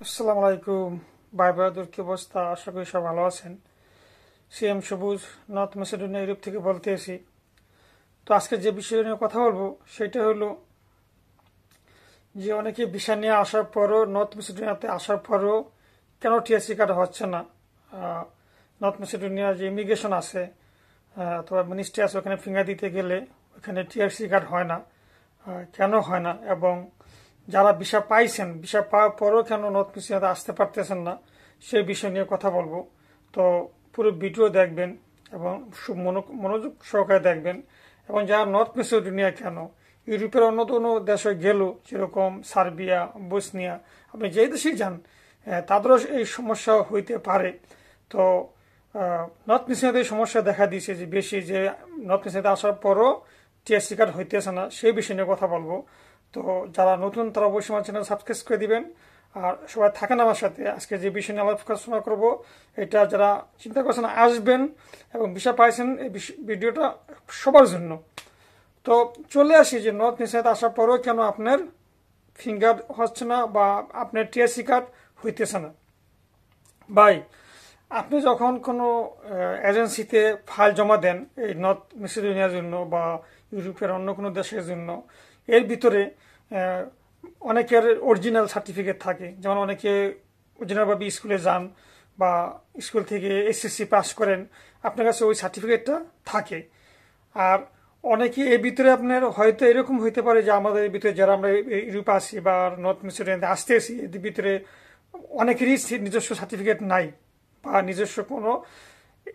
আসসালামু আলাইকুম ভাই ব্রাদার, কি অবস্থা? আশা করি সব ভালো আছেন। সিএম সবুজ, নর্থ মেসিডোনিয়া, ইউরোপ থেকে বলতে এসি। তো আজকে যে বিষয় নিয়ে কথা বলবো সেটা হলো যে অনেকে ভিসা নিয়ে আসার পরও, নর্থ মেসিডোনিয়াতে আসার পরও কেন টিএসসি কার্ড হচ্ছে না। নর্থ মেসিডোনিয়া যে ইমিগ্রেশন আছে অথবা মিনিস্ট্রি আছে, ওখানে ফিঙ্গার দিতে গেলে ওখানে টিএসসি কার্ড হয় না। কেন হয় না, এবং যারা ভিসা পাইছেন, ভিসা পাওয়ার পরও কেন নর্থ মেসিডোনিয়াতে আসতে পারতেছেন না, সেই বিষয় নিয়ে কথা বলবো। তো পুরো ভিডিও দেখবেন এবং মনোযোগ সহকারে দেখবেন। এবং যারা নর্থ মেসিডোনিয়া কেন, ইউরোপের অন্য কোনো দেশে গেল, যেরকম সার্বিয়া, বসনিয়া, আপনি যেই দেশেই যান, তাদেরও এই সমস্যা হইতে পারে। তো নর্থ মেসিডোনিয়াতে এই সমস্যা দেখা দিয়েছে যে বেশি, যে নর্থ মেসিডোনিয়াতে আসার পরও টিএসসি কার্ড হইতেছে না, সেই বিষয় নিয়ে কথা বলবো। তো যারা নতুন তারা অবশ্যই আমার চ্যানেল সাবস্ক্রাইব করে দিবেন। আর সবাই থাকেন আমার সাথে। আজকে যে বিষয় নিয়ে আলোচনা করবো, এটা যারা চিন্তা করছেন আসবেন এবং ভিসা পাইছেন, এই ভিডিওটা সবার জন্য। তো চলে আসি যে নর্থ মেসিডোনিয়াতে আসার পরেও কেন আপনার ফিঙ্গার হচ্ছে না বা আপনার টিএসসি কার্ড হইতেছে না। ভাই, আপনি যখন কোনো এজেন্সিতে ফাইল জমা দেন এই নর্থ মেসিডোনিয়ার জন্য বা ইউরোপের অন্য কোনো দেশের জন্য, এর ভিতরে আহ, অনেকের অরিজিনাল সার্টিফিকেট থাকে। যেমন অনেকে অরিজিনালভাবে স্কুলে যান বা স্কুল থেকে এসএসসি পাস করেন, আপনার কাছে ওই সার্টিফিকেটটা থাকে। আর অনেকে এর ভিতরে আপনার হয়তো এরকম হইতে পারে যে আমাদের এর ভিতরে যারা আমরা ইউরোপে আসি বা নর্থ মেসিডোনিয়াতে আসতে আসি, এর ভিতরে অনেকেরই নিজস্ব সার্টিফিকেট নাই বা নিজস্ব কোনো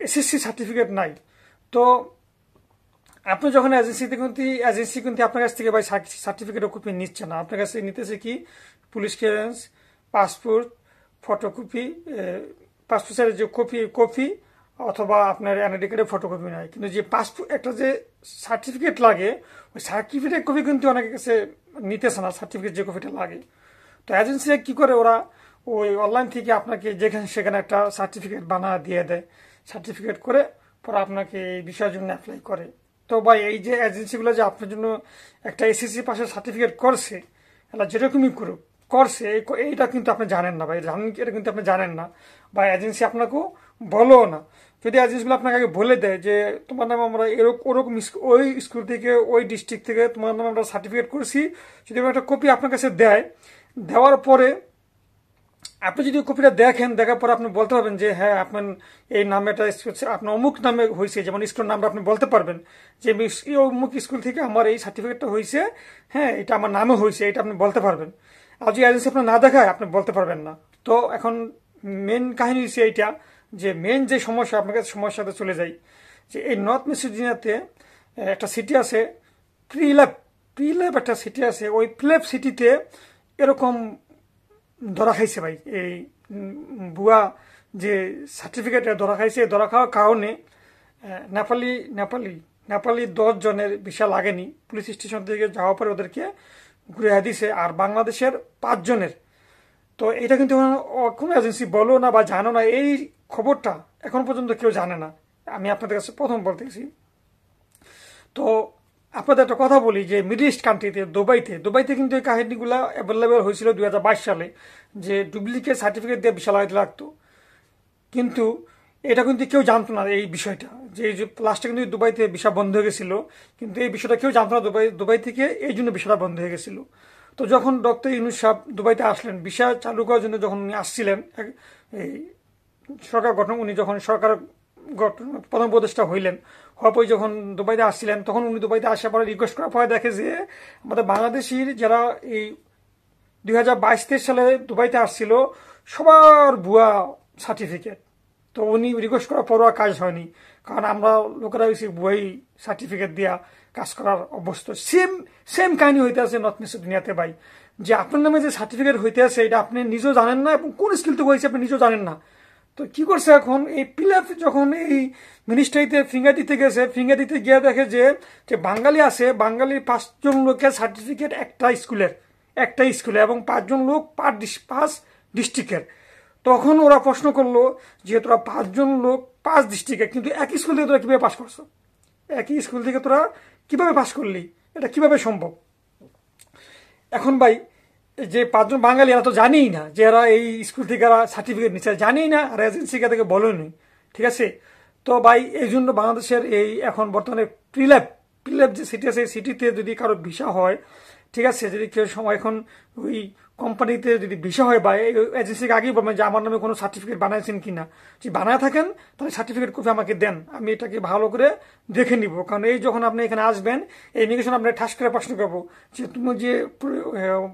এসএসসি সার্টিফিকেট নাই। তো আপনি যখন এজেন্সি কিন্তু আপনার কাছ থেকে ভাই সার্টিফিকেট কপি নিচ্ছে না, আপনার কাছে নিতেছে কি police clearance, passport photocopy, passport সাইজের যে কপি অথবা আপনার এনআইডি কার্ডের ফটোকপি নয়। কিন্তু যে পাসপোর্ট একটা যে সার্টিফিকেট লাগে, ওই সার্টিফিকেট কপি কিন্তু অনেকের কাছে নিতেছে না, সার্টিফিকেট যে কপিটা লাগে। তো এজেন্সিরা কি করে, ওরা ওই অনলাইন থেকে আপনাকে যেখানে সেখানে একটা সার্টিফিকেট বানা দিয়ে দেয়, সার্টিফিকেট করে পরে আপনাকে এই বিষয়ের জন্য অ্যাপ্লাই করে। তো ভাই, এই যে এজেন্সিগুলো যে আপনার জন্য একটা এসএসসি পাশের সার্টিফিকেট করছে, এটা যেরকমই করুক করছে, এইটা কিন্তু আপনি জানেন না ভাই, এটা কিন্তু আপনি জানেন না, বা এজেন্সি আপনাকেও বলো না। যদি এজেন্সিগুলো আপনাকে আগে বলে দেয় যে তোমার নামে আমরা ওরকম ওই স্কুল থেকে, ওই ডিস্ট্রিক্ট থেকে তোমার নামে আমরা সার্টিফিকেট করেছি, যদি একটা কপি আপনার কাছে দেয়, দেওয়ার পরে আপনি যদি কপিটা দেখেন, দেখার পর আপনি বলতে পারবেন যে হ্যাঁ আপনার এই নামেটা আপনার অমুক নামে হয়েছে, যেমন স্কুলের নামটা আপনি বলতে পারবেন যে এই অমুক স্কুল থেকে আমার এই সার্টিফিকেটটা হয়েছে, হ্যাঁ এটা আমার নামে হয়েছে, এটা আপনি বলতে পারবেন। আর যদি এজেন্সি আপনার না দেখায়, আপনি বলতে পারবেন না। তো এখন মেন কাহিনী হচ্ছে এইটা, যে মেন যে সমস্যা, আপনার কাছে সমস্যাতে চলে যাই, যে এই নর্থ মেসিডোনিয়াতে একটা সিটি আছে, প্রিল্যাব প্রিল্যাব একটা সিটি আছে। ওই প্রিল্যাব সিটিতে এরকম ধরা খাইছে ভাই, এই ভুয়া যে সার্টিফিকেট ধরা খাইছে। ধরা খাওয়ার কারণে নেপালি নেপালি নেপালি 10 জনের ভিসা লাগেনি, পুলিশ স্টেশন থেকে যাওয়ার পরে ওদেরকে ঘুরে দিছে, আর বাংলাদেশের 5 জনের। তো এটা কিন্তু কোনো এজেন্সি বলো না বা জানো না, এই খবরটা এখন পর্যন্ত কেউ জানে না। আমি আপনাদের কাছে প্রথম বলতেছি। তো আপনাদের একটা কথা বলি, যে মিডল ইস্ট কান্ট্রিতে দুবাইতে কিন্তু এই কাহিনীগুলো অ্যাভেলেবেল হয়েছিল 2022 সালে, যে ডুপ্লিকেট সার্টিফিকেট দিয়ে ভিসা লাগাইতে লাগতো। কিন্তু এটা কিন্তু কেউ জানতো না এই বিষয়টা, যে এই যে লাস্টে কিন্তু দুবাইতে ভিসা বন্ধ হয়ে গেছিল, কিন্তু এই বিষয়টা কেউ জানতো না দুবাই থেকে, এই জন্য ভিসাটা বন্ধ হয়ে গেছিল। তো যখন ডক্টর ইউনূস সাহেব দুবাইতে আসলেন ভিসা চালু করার জন্য, যখন উনি আসছিলেন, এই সরকার গঠন, উনি যখন সরকার প্রধান উপদেষ্টা হইলেন, হওয়ার পরে যখন দুবাইতে আসছিলেন, তখন উনি দুবাইতে আসার পরে রিকোয়েস্ট করার পরে দেখে যে আমাদের বাংলাদেশির যারা এই 2022-23 সালে দুবাইতে আসছিল, সবার ভুয়া সার্টিফিকেট। তো উনি রিকোয়েস্ট করার পরও কাজ হয়নি, কারণ আমরা লোকেরা বেশি ভুয়াই সার্টিফিকেট দিয়া কাজ করার অভ্যস্ত। সেম সেম কাহিনী হইতে আছে নর্থ মেসিডোনিয়াতে ভাই, যে আপনার নামে যে সার্টিফিকেট হইতে আছে, এটা আপনি নিজেও জানেন না এবং কোন স্কিল থেকে হয়েছে আপনি নিজেও জানেন না। তো কি করছে এখন, এই পিলার যখন এই মিনিস্ট্রিতে ফিঙ্গার দিতে গেছে, ফিঙ্গার দিতে গিয়ে দেখে যে বাঙালি আছে, বাঙালির 5 জন লোকের সার্টিফিকেট একটা স্কুলে এবং 5 জন লোক পাঁচ ডিস্ট্রিক্টের। তখন ওরা প্রশ্ন করলো যে তোরা 5 জন লোক 5 ডিস্ট্রিক্টে, কিন্তু একই স্কুল থেকে তোরা কিভাবে পাস করছো, একই স্কুল থেকে তোরা কিভাবে পাস করলি, এটা কিভাবে সম্ভব? এখন ভাই, যে 5 জন বাঙালি এরা তো জানেই না যে এরা এই স্কুল থেকে এরা সার্টিফিকেট নিচ্ছে, জানেই না, আর এজেন্সিকে থেকে বলেনি, ঠিক আছে। তো ভাই এই জন্য বাংলাদেশের এই এখন বর্তমানে প্রিল্যাব প্রিল্যাব যে সিটি আছে, সিটিতে যদি কারো ভিসা হয়, ঠিক আছে, যদি কেউ সময় এখন ওই কোম্পানিতে যদি ভিসা হয় বা এজেন্সিকে আগেই বলবেন যে আমার নামে কোনো সার্টিফিকেট বানাইছেন কিনা, যদি বানায় থাকেন তাহলে সার্টিফিকেট কপি আমাকে দেন, আমি এটাকে ভালো করে দেখে নিব। কারণ এই যখন আপনি এখানে আসবেন, ইমিগ্রেশন আপনার ঠাস করে প্রশ্ন করবো যে তুমি যে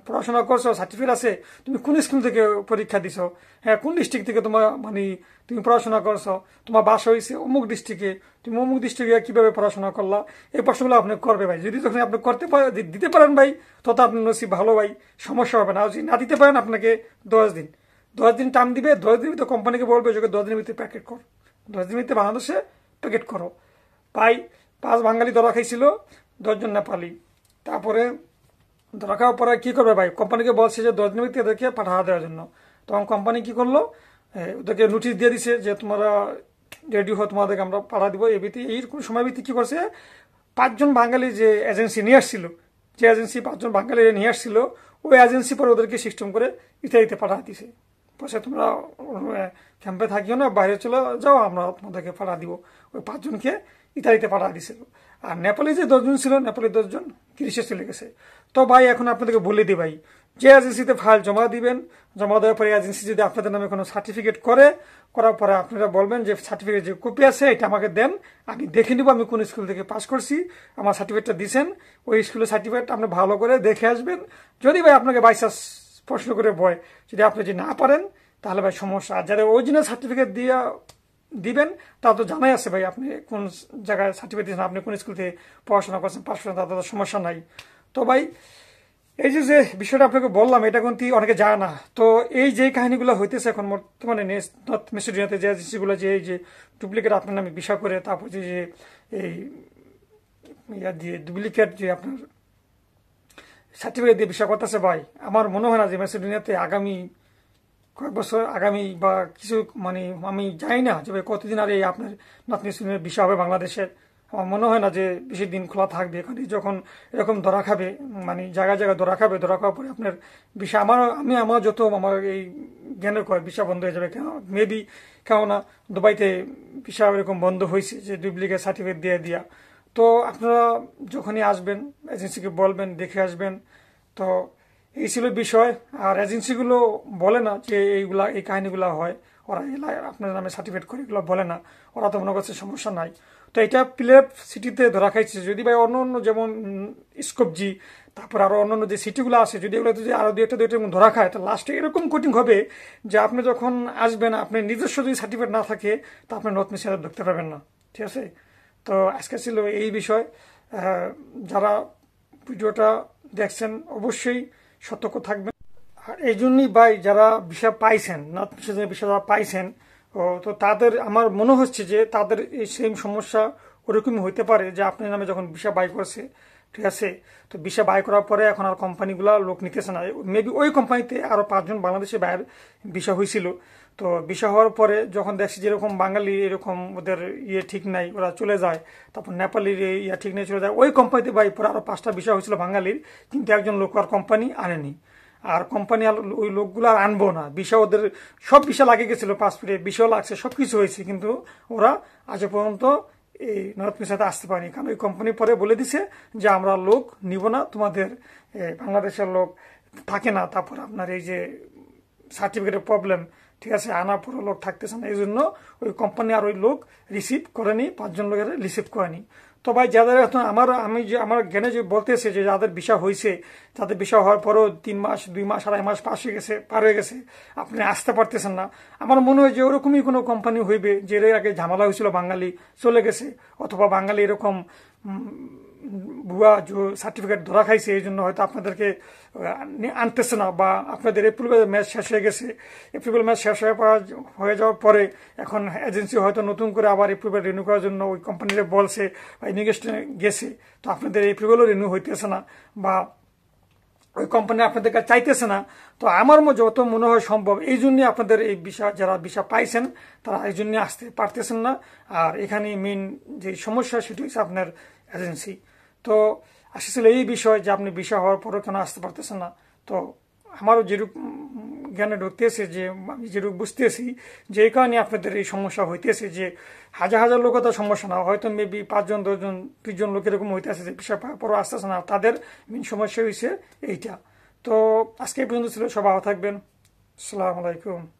পড়াশোনা করছো, সার্টিফিকেট আছে, তুমি কোন স্কুল থেকে পরীক্ষা দিছো, হ্যাঁ কোন ডিস্ট্রিক্ট থেকে তোমার মানে তুমি পড়াশোনা করছো, তোমার বাসা হয়েছে অমুক ডিস্ট্রিক্টে, তুমি অমুক ডিস্ট্রিক্টে কিভাবে পড়াশোনা করলা, এই প্রশ্নগুলো আপনি করবে ভাই। যদি তখন আপনি দিতে পারেন ভাই, তত আপনার নসিব ভালো ভাই, সমস্যা হবে না। যদি না দিতে পারেন আপনাকে 10 দিন 10 দিন টাইম দিবে। 10 দিন ভিতরে কোম্পানিকে বলবে যে 10 দিনের ভিতরে প্যাকেট কর, 10 দিনের ভিতরে বাংলাদেশে প্যাকেট করো। ভাই 5 বাঙালি ধরা খাইছিল, 10 জন নেপালি। তারপরে ধরা খাওয়ার পরে কি করবে ভাই, কোম্পানিকে বলছে যে 10 দিনের ভিতরে এদেরকে পাঠা দেওয়ার জন্য। তখন কোম্পানি কি করলো, ওদেরকে নোটিশ দিয়ে দিছে যে তোমরা রেডি হো, তোমাদেরকে আমরা পাঠা দিব। এই সময় ভিত্তি কি করছে, 5 জন বাঙালি যে এজেন্সি নিয়ে আসছিল, যে এজেন্সি 5 জন বাঙালি নিয়ে আসছিল, ওই এজেন্সি পরে ওদেরকে সিস্টেম করে ইত্যাদিতে পাঠা দিছে। পয়সা তোমরা ক্যাম্পে থাকিও না, বাইরে চলে যাও, আমরা তোমাদেরকে পাঠা দিব। ওই 5 জনকে ইতালিতে পাঠা দিছিল। আর নেপালি যে 10 জন ছিল, নেপালি 10 জন গ্রিসে চলে গেছে। তো ভাই এখন আপনাদেরকে বলে দিই ভাই, যে এজেন্সিতে ফাইল জমা দিবেন, জমা দেওয়ার পরে এজেন্সি যদি আপনাদের নামে কোনো সার্টিফিকেট করার পরে আপনারা বলবেন যে সার্টিফিকেট যে কপি আছে এটা আমাকে দেন, আমি দেখে নিব আমি কোন স্কুল থেকে পাস করছি, আমার সার্টিফিকেটটা দিয়েছেন। ওই স্কুলের সার্টিফিকেট আপনি ভালো করে দেখে আসবেন। যদি ভাই আপনাকে বাইচান্স প্রশ্ন করে বয়, যদি আপনি যদি না পারেন তাহলে ভাই সমস্যা। আর যারা অরিজিনাল সার্টিফিকেট দিবেন তা তো জানাই আছে ভাই, আপনি কোন জায়গায় সার্টিফিকেট দিয়েছেন, আপনি কোন স্কুল থেকে পড়াশোনা করছেন, পাস করছেন, তাতে সমস্যা নাই। তো ভাই এই যে বিষয়টা আপনাকে বললাম, এটা কিন্তু অনেকে জানে না। তো এই যে কাহিনীগুলো হইতেছে এখন বর্তমানে নর্থ মেসিডোনিয়াতে, যে এজেন্সিগুলো যে এই যে ডুপ্লিকেট আপনার নামে ভিসা করে, তারপর যে এই ইয়া দিয়ে ডুপ্লিকেট যে আপনার সার্টিফিকেট দিয়ে ভিসা করতেছে ভাই, আমার মনে হয় না যে মেসিডোনিয়াতে আগামী কয়েক বছর আগামী বা কিছু মানে আমি জানি না যে ভাই কতদিন আর এই আপনার নর্থ মেসিডোনিয়ার ভিসা হবে বাংলাদেশের। আমার মনে হয় না যে বেশি দিন খোলা থাকবে, এখানে যখন এরকম ধরা খাবে, মানে জায়গায় জায়গায় ধরা খাবে, ধরা খাওয়ার পরে আপনার ভিসা আমার যত আমার এই জ্ঞানের কয় ভিসা বন্ধ হয়ে যাবে। মেবি কেননা দুবাইতে ভিসা এরকম বন্ধ হয়েছে যে ডুপ্লিকেট সার্টিফিকেট দিয়ে দিয়া। তো আপনারা যখনই আসবেন এজেন্সিকে বলবেন, দেখে আসবেন। তো এই ছিল বিষয়। আর এজেন্সিগুলো বলে না যে এই কাহিনীগুলো হয়, ওরা আপনার নামে সার্টিফিকেট করে এগুলো বলে না, ওরা তো মনে করছে সমস্যা নাই। তো এটা প্লেপ সিটিতে ধরা খাইছে। যদি ভাই অন্য অন্য যেমন স্কোপজি, তারপর আরো অন্যান্য যে সিটিগুলো আছে, যদি এগুলো যদি আরো দুইটা ধরা খায়, তো লাস্টে এরকম কোটিং হবে যে আপনি যখন আসবেন, আপনার নিজস্ব যদি সার্টিফিকেট না থাকে তা আপনি নর্থ মেসিডোনিয়া ঢুকতে পারবেন না, ঠিক আছে। তো আজকে ছিল এই বিষয়। যারা ভিডিওটা দেখছেন অবশ্যই সতর্ক থাকবেন। আর এই জন্যই ভাই যারা ভিসা পাইছেন, নর্থ মেসিডোনিয়া ভিসা যারা পাইছেন, তো তাদের আমার মনে হচ্ছে যে তাদের এই সেম সমস্যা ওরকমই হইতে পারে যে আপনার নামে যখন ভিসা বাই করছে, ঠিক আছে, তো ভিসা বাই করার পরে এখন আর কোম্পানিগুলো লোক নিতেছে না। মেবি ওই কোম্পানিতে আরো 5 জন বাংলাদেশি বাইরের ভিসা হয়েছিল। তো ভিসা হওয়ার পরে যখন দেখছি যেরকম বাঙালি এরকম ওদের ইয়ে ঠিক নাই, ওরা চলে যায়, তারপর নেপালির ইয়ে ঠিক নেই চলে যায়, ওই কোম্পানিতে বাই পরে আরো 5টা ভিসা হয়েছিল বাঙালির, কিন্তু একজন লোক আর কোম্পানি আনেনি। আর কোম্পানি ওই লোকগুলো আর আনবো না, ভিসা ওদের সব ভিসা লাগিয়ে গেছিল, পাসপোর্টে ভিসা লাগছে, সবকিছু হয়েছে, কিন্তু ওরা আজ পর্যন্ত এই নর্থ মেসিডোনিয়াতে আসতে পারেনি। কারণ ওই কোম্পানি পরে বলে দিছে যে আমরা লোক নিব না, তোমাদের বাংলাদেশের লোক থাকে না, তারপর আপনার এই যে সার্টিফিকেটের প্রবলেম, ঠিক আছে, আনার পরে লোক থাকতেছে না, এই জন্য ওই কোম্পানি আর ওই লোক রিসিভ করেনি, 5 জন লোকের রিসিভ করেনি। তো ভাই যাদের এখন আমার জ্ঞানে যে বলতেছে যে যাদের ভিসা হয়েছে, তাদের ভিসা হওয়ার পরও 3 মাস 2 মাস 2.5 মাস পার হয়ে গেছে, আপনি আসতে পারতেছেন না, আমার মনে হয় যে ওরকমই কোনো কোম্পানি হইবে যে এর আগে ঝামেলা হয়েছিল, বাঙালি চলে গেছে, অথবা বাঙালি এরকম ভুয়া সার্টিফিকেট ধরা খাইছে, এই জন্য হয়তো আপনাদেরকে আনতেছে না, বা আপনাদের এপ্রিল ম্যাচ শেষ হয়ে গেছে, এপ্রিল ম্যাচ শেষ হয়ে যাওয়ার পরে এখন এজেন্সি হয়তো নতুন করে আবার এপ্রিল রিনিউ করার জন্য ওই কোম্পানিতে বলছে বা ইমিগ্রেশনে গেছে, তো আপনাদের এপ্রিলও রিনিউ হইতেছে না, বা ওই কোম্পানি আপনাদের কাছে চাইতেছে না। তো আমার যত মনে হয় সম্ভব এই জন্যই আপনাদের এই যারা ভিসা পাইছেন তারা এই জন্যই আসতে পারতেছেন না। আর এখানে মেন যে সমস্যা সেটি হচ্ছে আপনার এজেন্সি। তো আসলে এই বিষয় যে আপনি ভিসা হওয়ার পরও কেন আসতে পারতেছেন না, তো আমারও যেরূপ জ্ঞানে ঢুকতেছে, যে আমি যেরূপ বুঝতেছি, যে এই কারণে আপনাদের এই সমস্যা হইতেছে, যে হাজার হাজার লোক তো সমস্যা না, হয়তো মেবি 5 জন 10 জন 20 জন লোক এরকম হইতেছে যে পেশাব পর আসতেছে না, তাদের মেন সমস্যা হয়েছে এইটা। তো আজকে এই পর্যন্ত ছিল, সবাই ভালো থাকবেন। আসসালামু আলাইকুম।